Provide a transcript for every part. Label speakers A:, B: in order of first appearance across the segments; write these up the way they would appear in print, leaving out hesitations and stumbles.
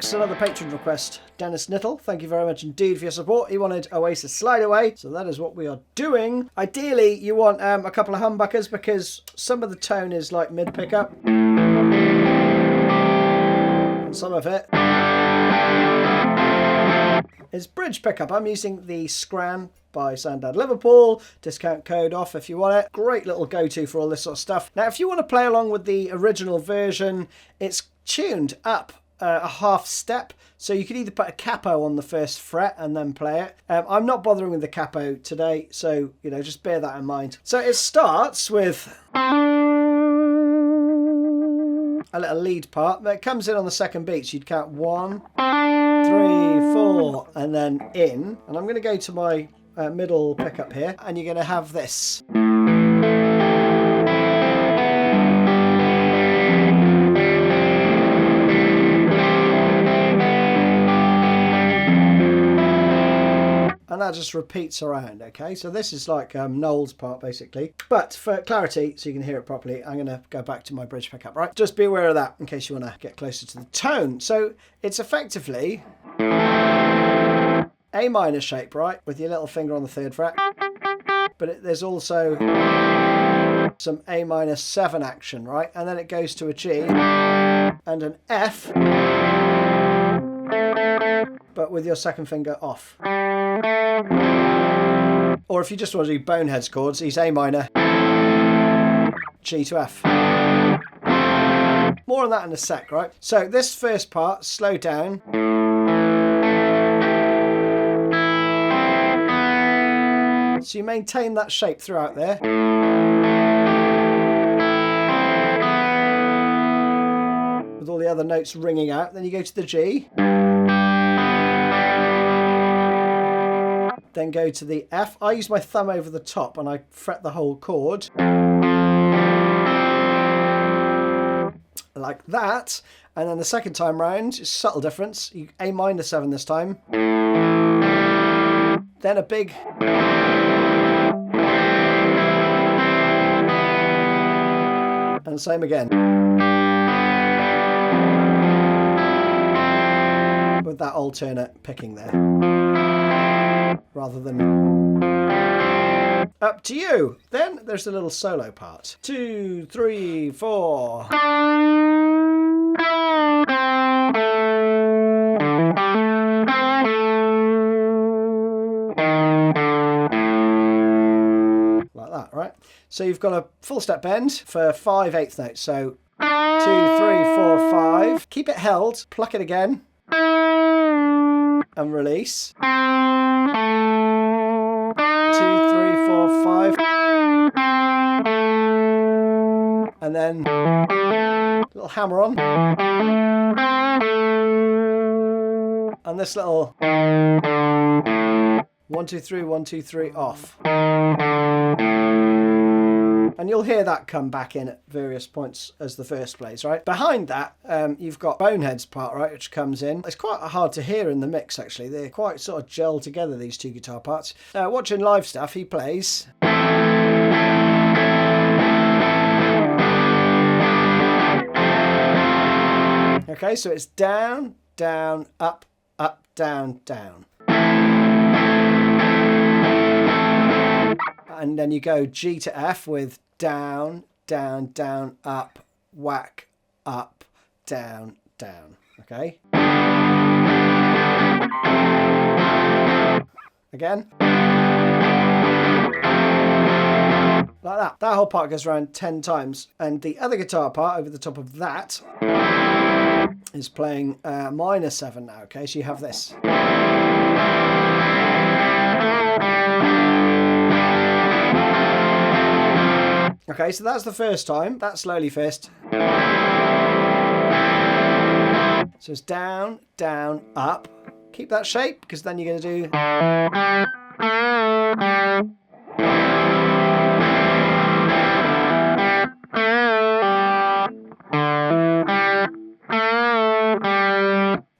A: Next, another patron request. Dennis Knittel, thank you very much indeed for your support. He wanted Oasis Slide Away, so that is what we are doing. Ideally, you want a couple of humbuckers because some of the tone is like mid pickup. And some of it is bridge pickup. I'm using the Scran by Sandad Liverpool. Discount code off if you want it. Great little go-to for all this sort of stuff. Now, if you want to play along with the original version, it's tuned up a half step, so you could either put a capo on the first fret and then play it. I'm not bothering with the capo today, so you know, just bear that in mind. So it starts with a little lead part, but it comes in on the second beat, so you'd count 1, 3, 4, and then in. And I'm going to go to my middle pickup here, and you're going to have this. And that just repeats around, okay? So this is like Noel's part, basically. But for clarity, so you can hear it properly, I'm going to go back to my bridge pickup, right? Just be aware of that in case you want to get closer to the tone. So it's effectively A minor shape, right? With your little finger on the 3rd fret. But there's also some A minor 7 action, right? And then it goes to a G and an F, but with your second finger off. Or if you just want to do Boneheads chords, he's A minor, G to F. More on that in a sec, right? So this first part, slow down. So you maintain that shape throughout there. With all the other notes ringing out. Then you go to the G. Then go to the F. I use my thumb over the top and I fret the whole chord. Like that. And then the second time round, it's a subtle difference. A minor 7 this time. Then a big... And same again. With that alternate picking there. Rather than up to you. Then there's the little solo part. 2, 3, 4. Like that, right? So you've got a full step bend for 5 8th notes. So 2, 3, 4, 5. Keep it held. Pluck it again. And release. 2, 3, 4, 5. And then a little hammer on. And this little 1, 2, 3, 1, 2, 3 off. And you'll hear that come back in at various points as the first plays, right? Behind that, you've got Boneheads part, right, which comes in. It's quite hard to hear in the mix, actually. They're quite sort of gelled together, these two guitar parts. Watching live stuff, he plays... Okay, so it's down, down, up, up, down, down. And then you go G to F with down, down, down, up, whack, up, down, down. Okay? Again. Like that. That whole part goes around 10 times. And the other guitar part over the top of that is playing minor 7 now. Okay, so you have this. Okay, so that's the first time. That's slowly first. So it's down, down, up. Keep that shape, because then you're going to do...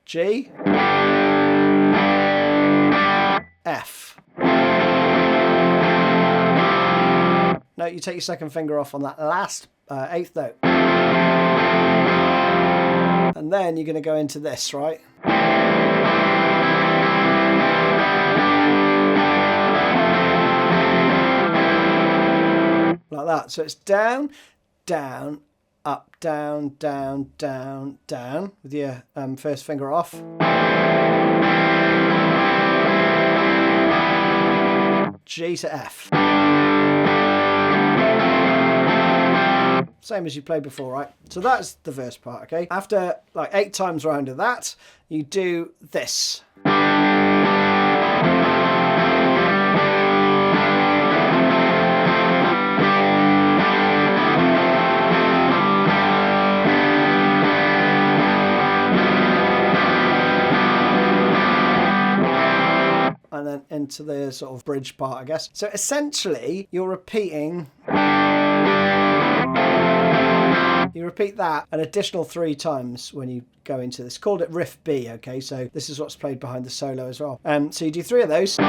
A: G. F. No, you take your second finger off on that last 8th note. And then you're going to go into this, right? that. So it's down, down, up, down, down, down, down, with your first finger off. G to F. Same as you played before, right? So that's the first part, okay? After like 8 times round of that, you do this. And then into the sort of bridge part, I guess. So essentially, you're repeating... You repeat that an additional 3 times when you go into this. Called it Riff B, okay? So this is what's played behind the solo as well. So you do 3 of those. Then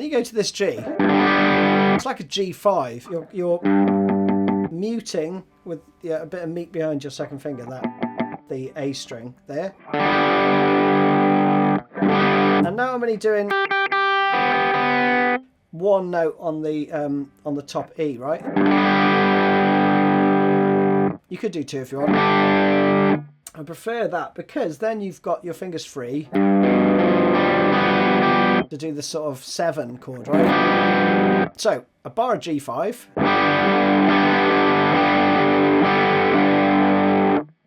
A: you go to this G. It's like a G5. You're muting with a bit of meat behind your second finger, the A string there. And now I'm only doing 1 note on the top E, right? You could do 2 if you want. I prefer that because then you've got your fingers free to do the sort of 7 chord, right? So a bar of G5.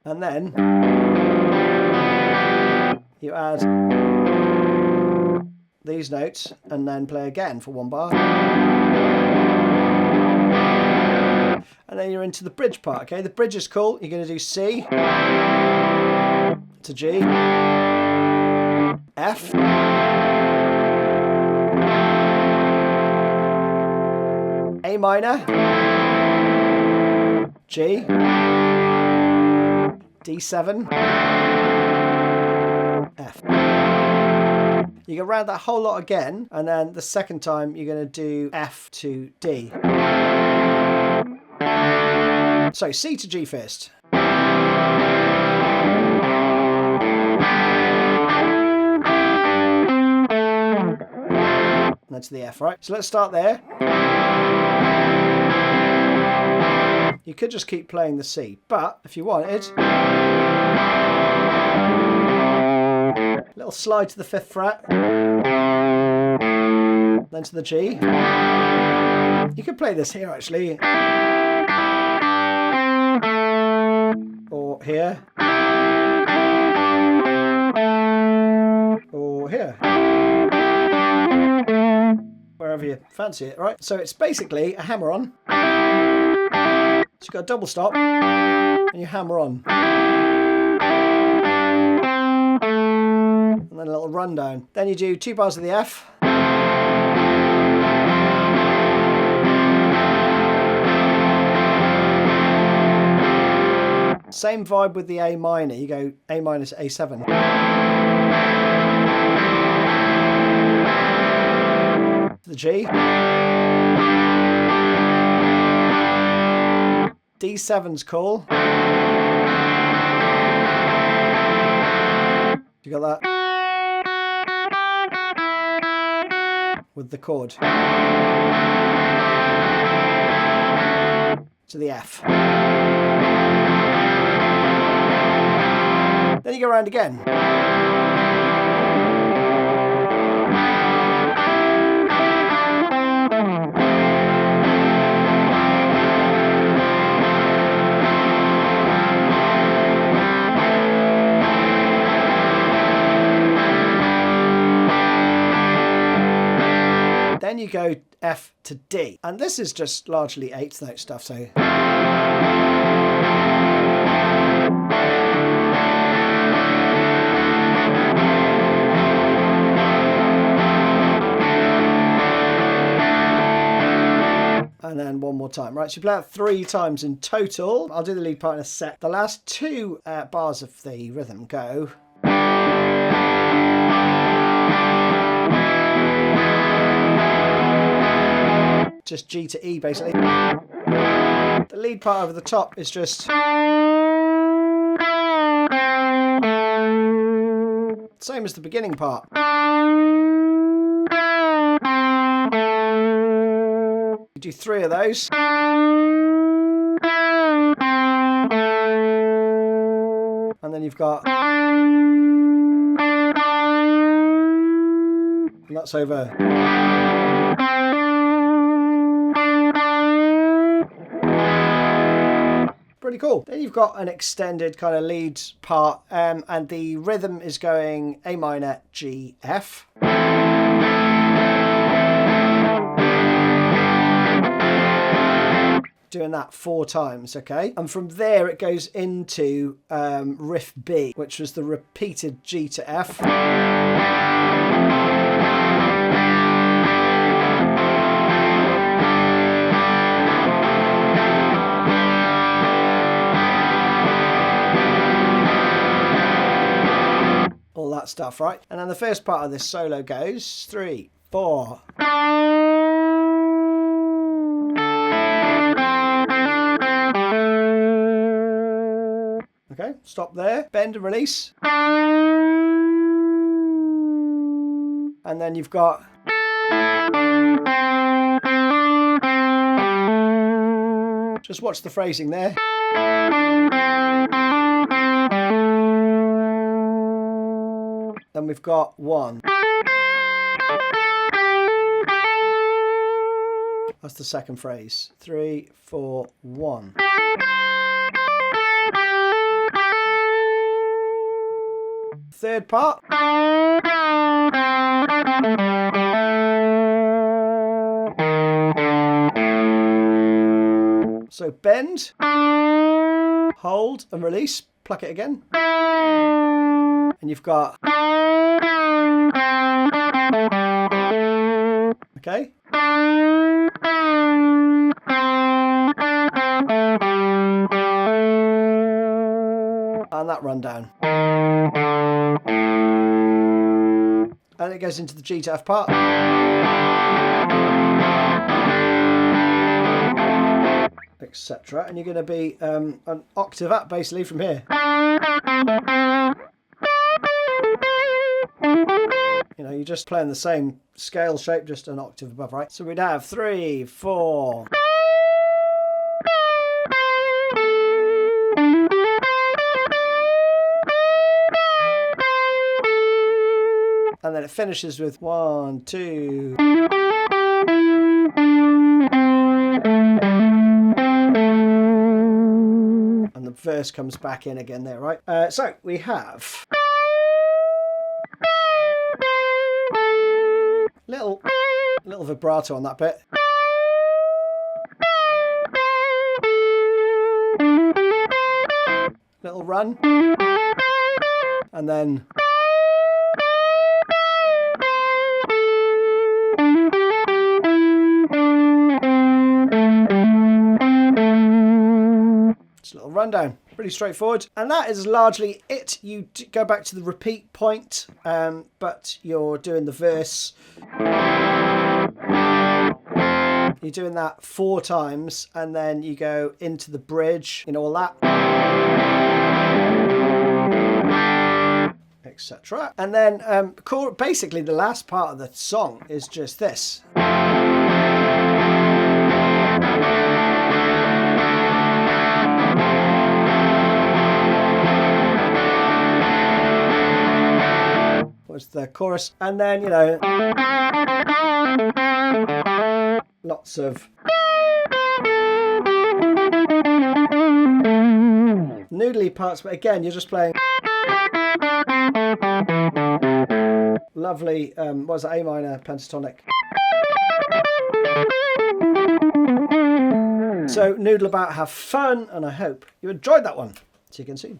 A: And then you add these notes and then play again for 1 bar. And then you're into the bridge part, okay? The bridge is cool. You're going to do C to G, F, A minor, G, D7, F. You go round that whole lot again, and then the second time you're going to do F to D. So C to G first. And then to the F, right? So let's start there. You could just keep playing the C, but if you wanted, little slide to the 5th fret, then to the G. You could play this here actually, or here, or here, wherever you fancy it, right? So it's basically a hammer on. So you've got a double stop, and you hammer on. And then a little rundown. Then you do 2 bars of the F. Same vibe with the A minor. You go A minor to A7. To the G. D7's cool. You got that? With the chord. To the F. Then you go around again. Then you go F to D, and this is just largely 8th note stuff, so. And then 1 more time, right? So you play that 3 times in total. I'll do the lead part in a sec. The last 2 bars of the rhythm go. Just G to E basically. The lead part over the top is just same as the beginning part. You do 3 of those. And then you've got... And that's over. Pretty cool. Then you've got an extended kind of lead part, and the rhythm is going A minor, G, F. Doing that 4 times, okay? And from there it goes into riff B, which was the repeated G to F. All that stuff, right? And then the first part of this solo goes 3, 4. Okay, stop there, bend and release. And then you've got... Just watch the phrasing there. Then we've got 1. That's the second phrase. 3, 4, 1. Third part. So bend, hold and release, pluck it again. And you've got... Okay. And that rundown. And it goes into the G to F part. Etc. And you're going to be an octave up basically from here. You know, you're just playing the same scale shape, just an octave above, right? So we'd have 3, 4. And then it finishes with 1, 2. And the verse comes back in again there, right? So we have little vibrato on that bit. Little run. And then just a little rundown. Pretty straightforward. And that is largely it. You go back to the repeat point, but you're doing the verse. You're doing that 4 times, and then you go into the bridge and all that, etc. And then basically the last part of the song is just this. Was the chorus, and then, you know, lots of noodly parts, but again you're just playing lovely what was it, A minor pentatonic. So noodle about, have fun, and I hope you enjoyed that one. See you again soon.